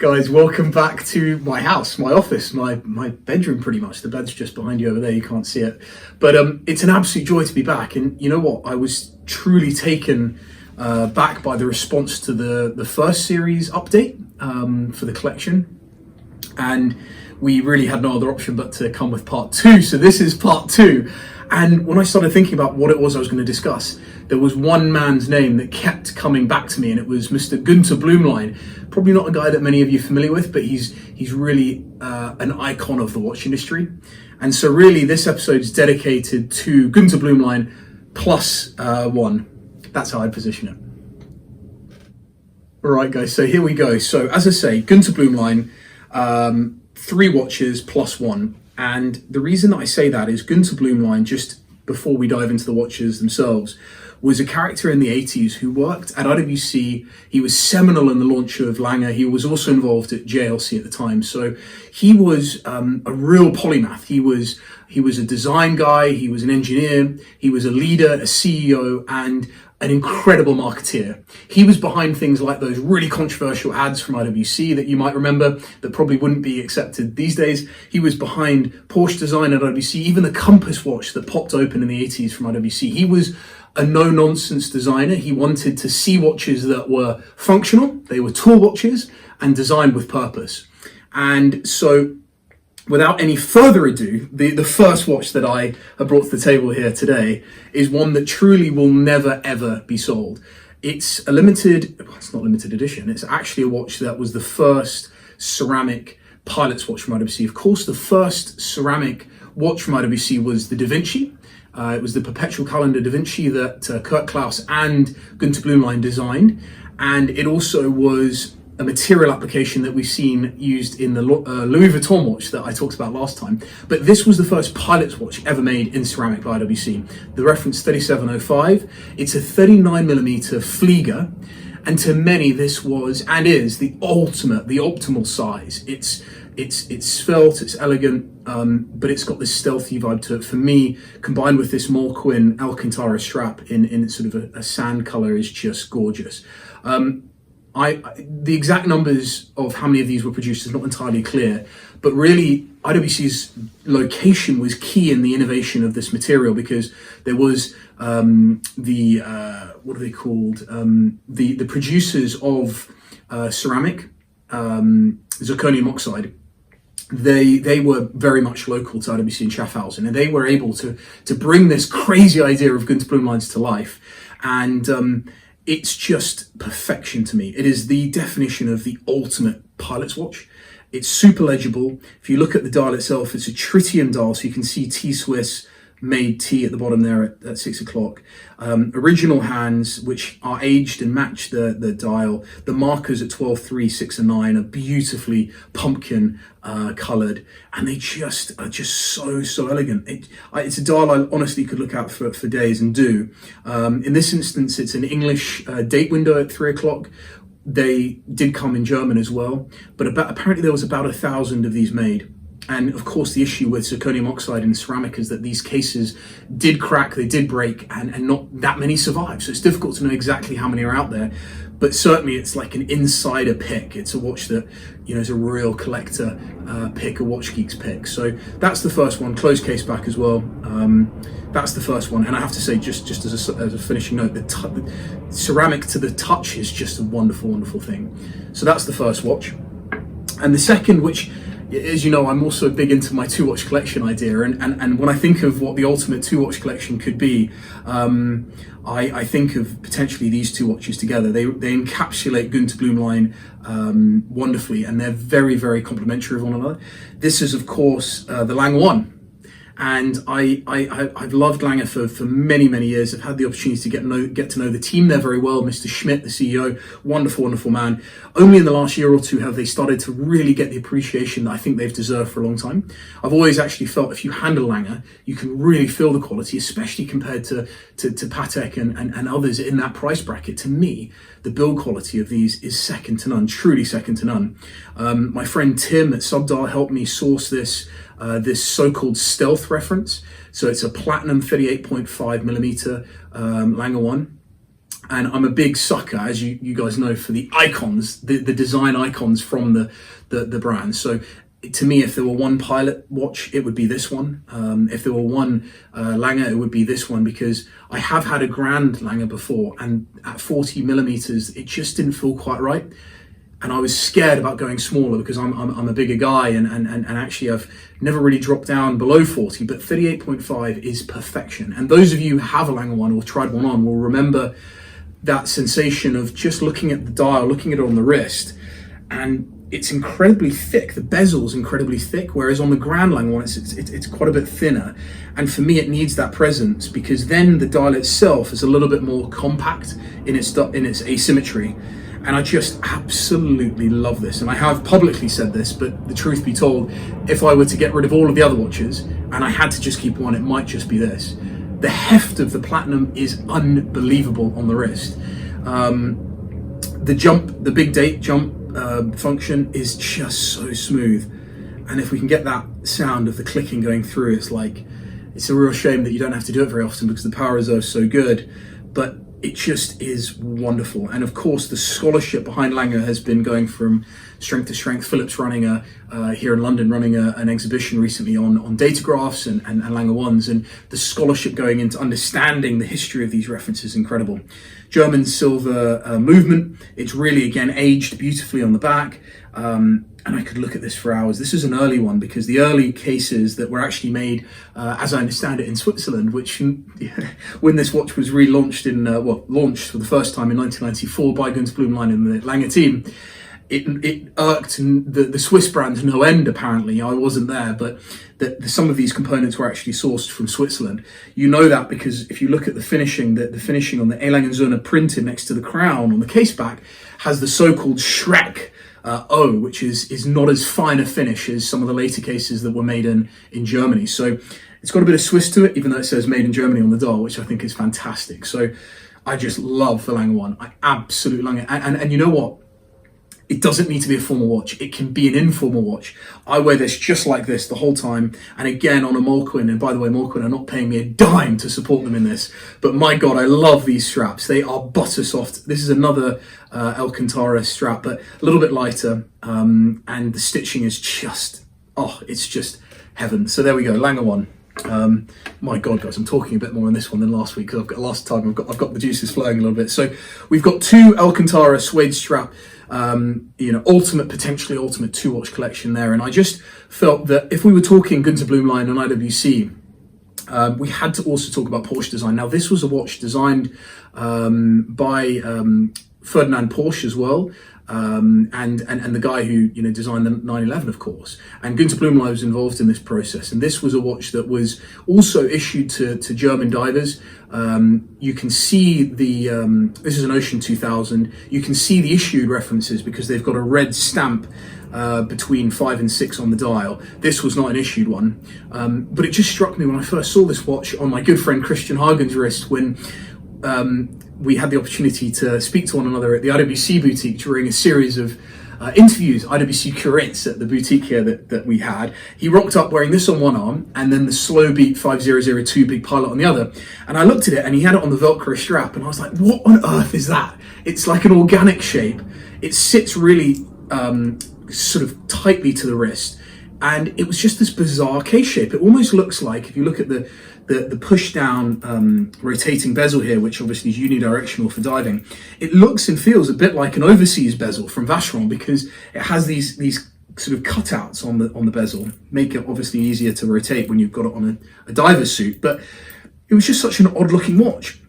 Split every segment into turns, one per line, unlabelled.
Guys, welcome back to my house, my office, my bedroom pretty much. The bed's just behind you over there, you can't see it. But it's an absolute joy to be back. And you know what? I was truly taken back by the response to the first series update for the collection. And we really had no other option but to come with part two. So this is part two. And when I started thinking about what it was I was going to discuss, there was one man's name that kept coming back to me, and it was Mr. Günter Blümlein. Probably not a guy that many of you are familiar with, but he's really an icon of the watch industry. And so really this episode is dedicated to Günter Blümlein plus one. That's how I'd position it. All right, guys, so here we go. So as I say, Günter Blümlein, 3 watches plus one. And the reason that I say that is Günter Blümlein, just before we dive into the watches themselves, was a character in the 80s who worked at IWC. He was seminal in the launch of Lange. He was also involved at JLC at the time. So he was a real polymath. He was a design guy, he was an engineer, he was a leader, a CEO, and an incredible marketeer. He was behind things like those really controversial ads from IWC that you might remember that probably wouldn't be accepted these days. He was behind Porsche Design at IWC, even the Compass watch that popped open in the 80s from IWC. He was a no-nonsense designer. He wanted to see watches that were functional, they were tool watches, and designed with purpose. And so without any further ado, the first watch that I have brought to the table here today is one that truly will never, ever be sold. It's a it's not limited edition, it's actually a watch that was the first ceramic pilot's watch from IWC. Of course, the first ceramic watch from IWC was the Da Vinci. It was the perpetual calendar Da Vinci that Kurt Klaus and Günter Blümlein designed. And it also was a material application that we've seen used in the Louis Vuitton watch that I talked about last time. But this was the first pilot's watch ever made in ceramic by IWC. The reference 3705, it's a 39mm Flieger. And to many, this was and is the optimal size. It's svelte, it's elegant, but it's got this stealthy vibe to it. For me, combined with this Moleskine Alcantara strap in sort of a sand color, is just gorgeous. The exact numbers of how many of these were produced is not entirely clear, but really IWC's location was key in the innovation of this material, because there was what are they called? The producers of ceramic, zirconium oxide. They were very much local to IWC in Schaffhausen, and they were able to bring this crazy idea of Günter Blümlein's to life. And it's just perfection to me. It is the definition of the ultimate pilot's watch. It's super legible. If you look at the dial itself, it's a tritium dial, so you can see T-Swiss made T at the bottom there at 6 o'clock. Original hands, which are aged and match the dial. The markers at 12, 3, 6 and 9 are beautifully pumpkin coloured, and they just are just so elegant. It's a dial I honestly could look at for days and do. In this instance, it's an English date window at 3 o'clock. They did come in German as well, but apparently there was about 1,000 of these made. And of course, the issue with zirconium oxide and ceramic is that these cases did crack, they did break, and not that many survive. So it's difficult to know exactly how many are out there, but certainly it's like an insider pick. It's a watch that, you know, is a real collector pick, a watch geek's pick. So that's the first one, closed case back as well. That's the first one. And I have to say, just as a finishing note, the ceramic to the touch is just a wonderful, wonderful thing. So that's the first watch. And the second, which, as you know, I'm also big into my 2-watch collection idea, and when I think of what the ultimate 2-watch collection could be, I think of potentially these 2 watches together. They encapsulate Günter Blümlein wonderfully, and they're very, very complementary of one another. This is, of course, the Lange 1. And I've loved Lange for many, many years. I've had the opportunity to get to know the team there very well. Mr. Schmidt, the CEO, wonderful, wonderful man. Only in the last year or two have they started to really get the appreciation that I think they've deserved for a long time. I've always actually felt if you handle Lange, you can really feel the quality, especially compared to Patek and others in that price bracket. To me, the build quality of these is second to none, truly second to none. My friend Tim at Subdial helped me source this so-called stealth reference. So it's a platinum 38.5mm Lange 1. And I'm a big sucker, as you guys know, for the icons, the design icons from the brand. So to me, if there were one Pilot watch, it would be this one. If there were one Lange, it would be this one, because I have had a Grand Lange before, and at 40 millimeters, it just didn't feel quite right. And I was scared about going smaller because I'm a bigger guy, and actually I've never really dropped down below 40, but 38.5 is perfection. And those of you who have a Lange one or tried one on will remember that sensation of just looking at the dial, looking at it on the wrist, and it's incredibly thick. The bezel's incredibly thick, whereas on the Grand Lange one, it's quite a bit thinner. And for me, it needs that presence, because then the dial itself is a little bit more compact in its asymmetry. And I just absolutely love this. And I have publicly said this, but the truth be told, if I were to get rid of all of the other watches and I had to just keep one, it might just be this. The heft of the Platinum is unbelievable on the wrist. The big date jump function is just so smooth. And if we can get that sound of the clicking going through, it's a real shame that you don't have to do it very often because the power reserve is so good. But it just is wonderful. And of course, the scholarship behind Lange has been going from strength to strength. Philip's running here in London, running an exhibition recently on datagraphs and Lange ones, and the scholarship going into understanding the history of these references is incredible. German silver movement. It's really, again, aged beautifully on the back. And I could look at this for hours. This is an early one, because the early cases that were actually made, as I understand it, in Switzerland, which when this watch was relaunched launched for the first time in 1994 by Günter Blümlein and the Lange team, it irked the Swiss brand no end, apparently. I wasn't there, but some of these components were actually sourced from Switzerland. You know that because if you look at the finishing, the finishing on the Lange Söhne printed next to the crown on the case back has the so-called Schreck O, which is not as fine a finish as some of the later cases that were made in Germany. So it's got a bit of Swiss to it, even though it says made in Germany on the dial, which I think is fantastic. So I just love the Lange one. I absolutely love it. And you know what? It doesn't need to be a formal watch. It can be an informal watch. I wear this just like this the whole time. And again, on a Moleskine, and by the way, Moleskine are not paying me a dime to support them in this, but my God, I love these straps. They are butter soft. This is another Alcantara strap, but a little bit lighter. And the stitching is just, it's just heaven. So there we go, Lange one. My God, guys, I'm talking a bit more on this one than last week, because I've got the juices flowing a little bit. So we've got two Alcantara suede strap, potentially ultimate 2-watch collection there. And I just felt that if we were talking Günter Blümlein and IWC, we had to also talk about Porsche design. Now, this was a watch designed by Ferdinand Porsche as well, and the guy who designed the 911, of course. And Günter Blümlein was involved in this process. And this was a watch that was also issued to German divers. You can see this is an Ocean 2000. You can see the issued references because they've got a red stamp between 5 and 6 on the dial. This was not an issued one, but it just struck me when I first saw this watch on my good friend Christian Hagen's wrist, when we had the opportunity to speak to one another at the IWC boutique during a series of interviews, IWC curates at the boutique here that we had. He rocked up wearing this on one arm and then the slow beat 5002 Big Pilot on the other. And I looked at it and he had it on the Velcro strap and I was like, what on earth is that? It's like an organic shape. It sits really sort of tightly to the wrist. And it was just this bizarre case shape. It almost looks like, if you look at the push down rotating bezel here, which obviously is unidirectional for diving, it looks and feels a bit like an overseas bezel from Vacheron, because it has these sort of cutouts on the bezel, make it obviously easier to rotate when you've got it on a diver's suit. But it was just such an odd looking watch.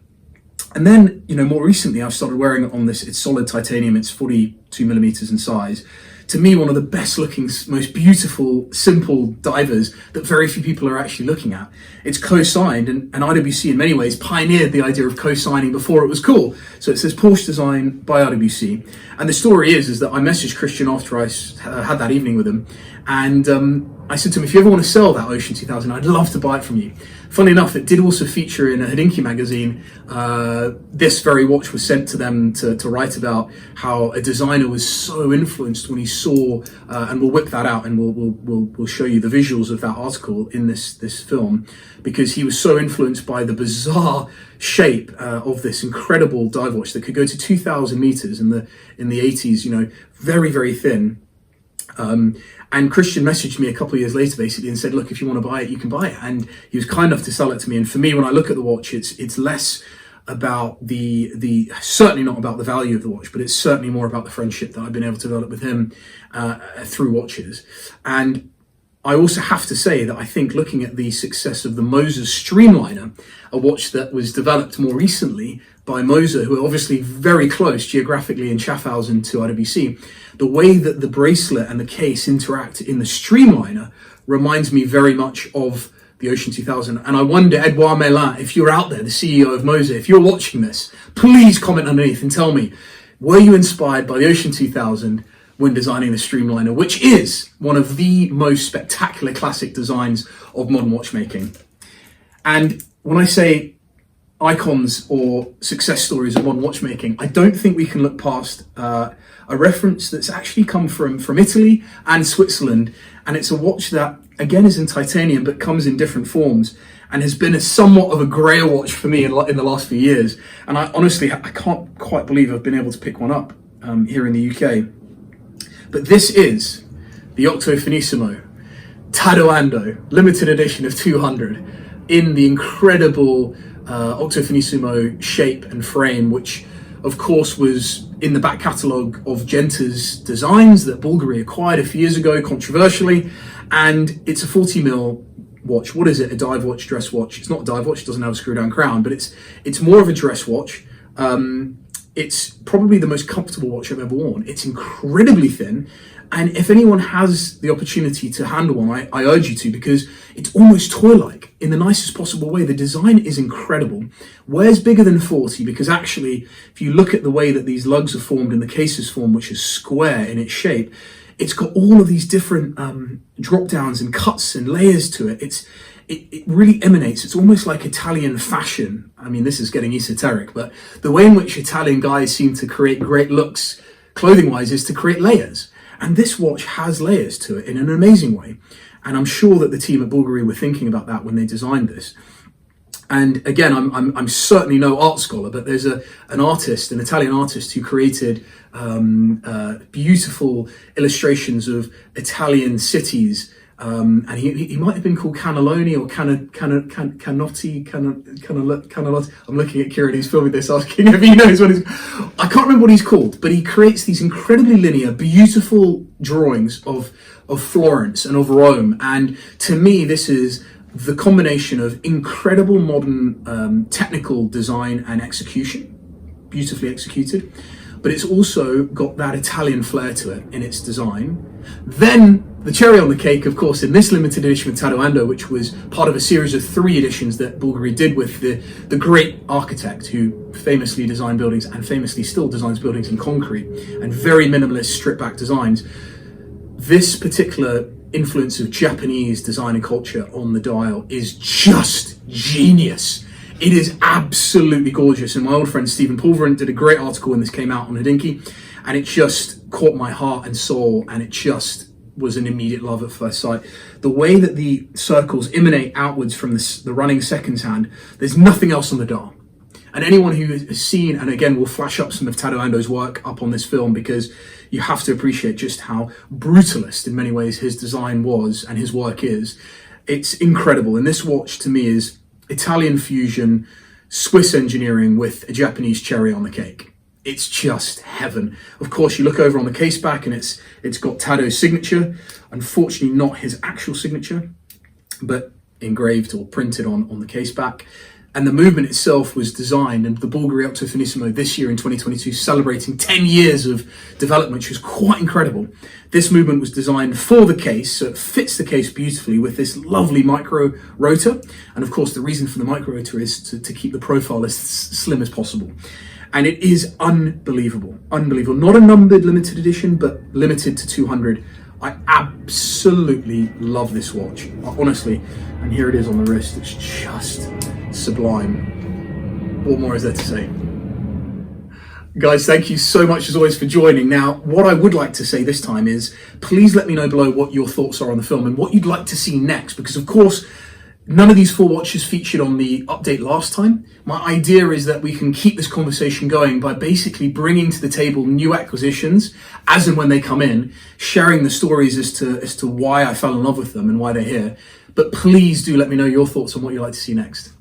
And then, more recently, I've started wearing it on this. It's solid titanium. It's 42 millimeters in size. To me, one of the best looking, most beautiful, simple divers that very few people are actually looking at. It's co-signed, and IWC in many ways pioneered the idea of co-signing before it was cool. So it says Porsche Design by IWC. And the story is that I messaged Christian after I had that evening with him. And I said to him, if you ever want to sell that Ocean 2000, I'd love to buy it from you. Funny enough, it did also feature in a Hodinkee magazine. This very watch was sent to them to write about how a designer was so influenced when he saw, and we'll whip that out and we'll show you the visuals of that article in this film, because he was so influenced by the bizarre shape of this incredible dive watch that could go to 2,000 meters in the 80s. You know, very, very thin. And Christian messaged me a couple of years later basically and said, look, if you want to buy it, you can buy it. And he was kind enough to sell it to me. And for me, when I look at the watch, it's less about the certainly not about the value of the watch, but it's certainly more about the friendship that I've been able to develop with him through watches. And I also have to say that I think, looking at the success of the Moser Streamliner, a watch that was developed more recently by Moser, who are obviously very close geographically in Schaffhausen to IWC, the way that the bracelet and the case interact in the Streamliner reminds me very much of the Ocean 2000. And I wonder, Edouard Mélin, if you're out there, the CEO of Moser, if you're watching this, please comment underneath and tell me, were you inspired by the Ocean 2000 when designing the Streamliner, which is one of the most spectacular classic designs of modern watchmaking? And when I say icons or success stories of modern watchmaking, I don't think we can look past a reference that's actually come from Italy and Switzerland. And it's a watch that, again, is in titanium, but comes in different forms and has been somewhat of a grail watch for me in the last few years. And I honestly can't quite believe I've been able to pick one up here in the UK. But this is the Octo Finissimo Tadao Ando, limited edition of 200, in the incredible Octo Finissimo shape and frame, which of course was in the back catalogue of Genta's designs that Bulgari acquired a few years ago, controversially. And it's a 40mm watch. What is it? A dive watch, dress watch? It's not a dive watch, it doesn't have a screw down crown, but it's more of a dress watch. It's probably the most comfortable watch I've ever worn. It's incredibly thin, and if anyone has the opportunity to handle one, I urge you to, because it's almost toy-like in the nicest possible way. The design is incredible. Wears bigger than 40, because actually, if you look at the way that these lugs are formed and the case is formed, which is square in its shape, it's got all of these different drop downs and cuts and layers to it. It really emanates. It's almost like Italian fashion. I mean, this is getting esoteric, but the way in which Italian guys seem to create great looks clothing-wise is to create layers. And this watch has layers to it in an amazing way. And I'm sure that the team at Bulgari were thinking about that when they designed this. And again, I'm certainly no art scholar, but there's an Italian artist, who created beautiful illustrations of Italian cities. And he might have been called Cannelloni or Canotti. I'm looking at Kieran, who's filming this, asking if he knows what he's... I can't remember what he's called, but he creates these incredibly linear, beautiful drawings of Florence and of Rome. And to me, this is the combination of incredible modern technical design and execution, beautifully executed, but it's also got that Italian flair to it in its design. Then the cherry on the cake, of course, in this limited edition with Tadao Ando, which was part of a series of 3 editions that Bulgari did with the great architect who famously designed buildings and famously still designs buildings in concrete and very minimalist stripped-back designs. This particular influence of Japanese design and culture on the dial is just genius. It is absolutely gorgeous. And my old friend Stephen Pulverin did a great article when this came out on Hodinkee, and it just caught my heart and soul, and it just was an immediate love at first sight. The way that the circles emanate outwards from the running seconds hand, there's nothing else on the dial. And anyone who has seen, and again, we'll flash up some of Tadao Ando's work up on this film, because you have to appreciate just how brutalist in many ways his design was and his work is. It's incredible. And this watch to me is Italian fusion, Swiss engineering with a Japanese cherry on the cake. It's just heaven. Of course, you look over on the case back and it's got Tado's signature. Unfortunately, not his actual signature, but engraved or printed on the case back. And the movement itself was designed, and the Bulgari Octo Finissimo this year in 2022, celebrating 10 years of development, which was quite incredible. This movement was designed for the case, so it fits the case beautifully with this lovely micro rotor. And of course, the reason for the micro rotor is to keep the profile as slim as possible. And it is unbelievable, unbelievable. Not a numbered limited edition, but limited to 200. I absolutely love this watch, honestly. And here it is on the wrist. It's just sublime. What more is there to say? Guys, thank you so much as always for joining. Now, what I would like to say this time is, please let me know below what your thoughts are on the film and what you'd like to see next, because of course, none of these 4 watches featured on the update last time. My idea is that we can keep this conversation going by basically bringing to the table new acquisitions as and when they come in, sharing the stories as to why I fell in love with them and why they're here. But please do let me know your thoughts on what you'd like to see next.